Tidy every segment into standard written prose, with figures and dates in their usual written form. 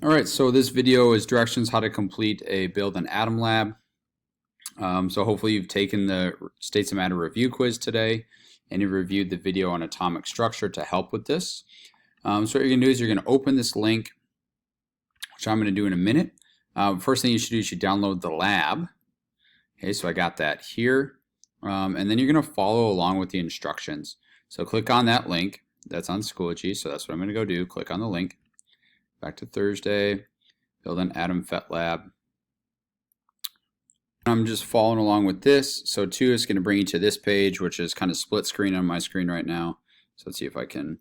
All right, so this video is directions how to complete a build an atom lab. So hopefully you've taken the States of Matter review quiz today and you've reviewed the video on atomic structure to help with this. So what you're going to do is you're going to open this link, which I'm going to do in a minute. First thing you should do is you download the lab. Okay, so I got that here. And then you're going to follow along with the instructions. So click on that link. That's on Schoology, so that's what I'm going to go do. Click on the link. Back to Thursday, build an atom FET lab. I'm just following along with this. So 2 is going to bring you to this page, which is kind of split screen on my screen right now. So let's see if I can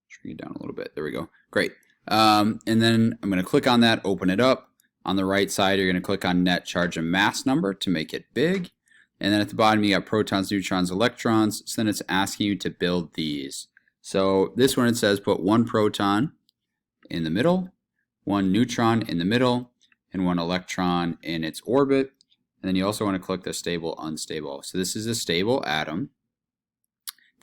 shrink it down a little bit. There we go. Great. And then I'm going to click on that, open it up. On the right side, you're going to click on net charge and mass number to make it big. And then at the bottom, you got protons, neutrons, electrons. So then it's asking you to build these. So this one, it says put 1 proton in the middle, 1 neutron in the middle, and 1 electron in its orbit. And then you also want to click the stable, unstable. So this is a stable atom.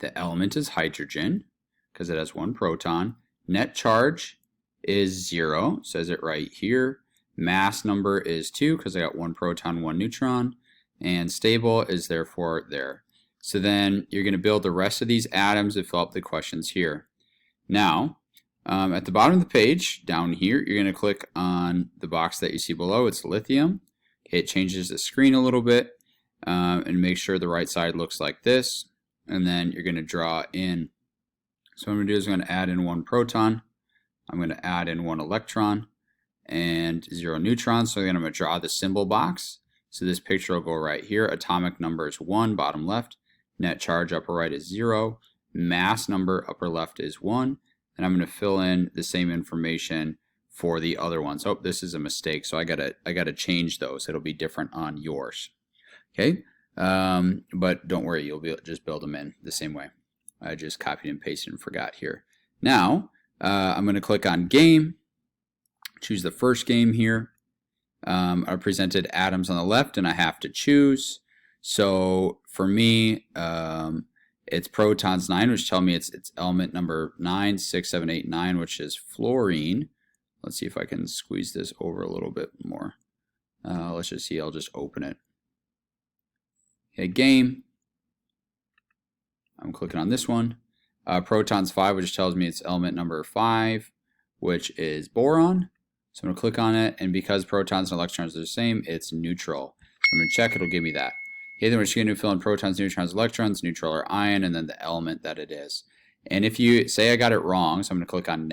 The element is hydrogen because it has 1 proton. Net charge is 0, says it right here. Mass number is 2 because I got 1 proton, 1 neutron. And stable is therefore there. So then you're going to build the rest of these atoms and fill up the questions here. Now, at the bottom of the page, down here, you're going to click on the box that you see below. It's lithium. Okay, it changes the screen a little bit and make sure the right side looks like this. And then you're going to draw in. So what I'm going to do is I'm going to add in 1 proton. I'm going to add in 1 electron and 0 neutrons. So then I'm going to draw the symbol box. So this picture will go right here. Atomic number is 1, bottom left. Net charge upper right is 0. Mass number upper left is 1. And I'm going to fill in the same information for the other ones. Oh, this is a mistake, so I gotta change those. It'll be different on yours. Okay, but don't worry, you'll just build them in the same way. I just copied and pasted and forgot here. Now I'm going to click on game. Choose the first game here. I presented atoms on the left, and I have to choose. So for me, it's protons 9, which tell me it's element number 9, 6, 7, 8, 9, which is fluorine. Let's see if I can squeeze this over a little bit more. Let's just see. I'll just open it. Okay, game. I'm clicking on this one. Protons 5, which tells me it's element number 5, which is boron. So I'm going to click on it, and because protons and electrons are the same, it's neutral. So I'm going to check, it'll give me that. Okay, then we're just going to fill in protons, neutrons, electrons, neutral or ion, and then the element that it is. And if you say I got it wrong, so I'm going to click on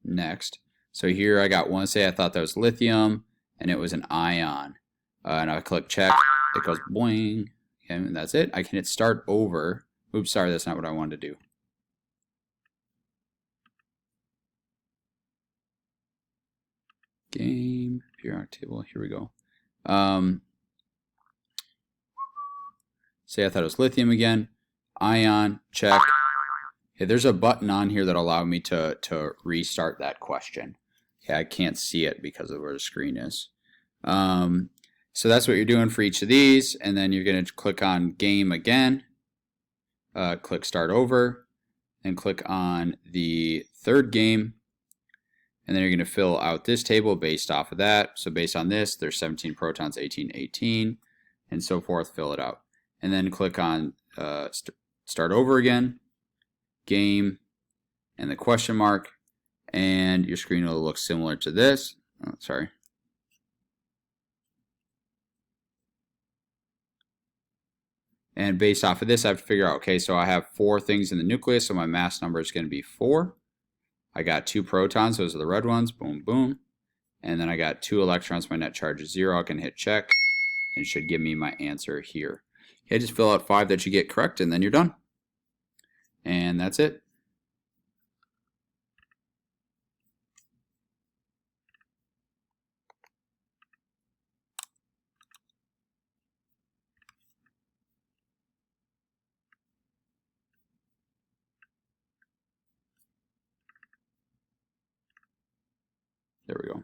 next. So here I got one, say I thought that was lithium, and it was an ion. And I click check, it goes boing, okay, and that's it. I can hit start over. Oops, sorry, that's not what I wanted to do. Game, periodic table, here we go. Say I thought it was lithium again. Ion, check. Okay, there's a button on here that allows me to restart that question. Okay, I can't see it because of where the screen is. So that's what you're doing for each of these, and then you're going to click on game again. Click start over, and click on the third game. And then you're going to fill out this table based off of that. So based on this, there's 17 protons, 18, 18, and so forth. Fill it out. And then click on start over again, game, and the question mark. And your screen will look similar to this. Oh, sorry. And based off of this, I have to figure out, okay, so I have 4 things in the nucleus, so my mass number is going to be 4. I got 2 protons, those are the red ones, boom, boom. And then I got 2 electrons, my net charge is 0. I can hit check, and it should give me my answer here. Okay, just fill out 5 that you get correct, and then you're done. And that's it. There we go.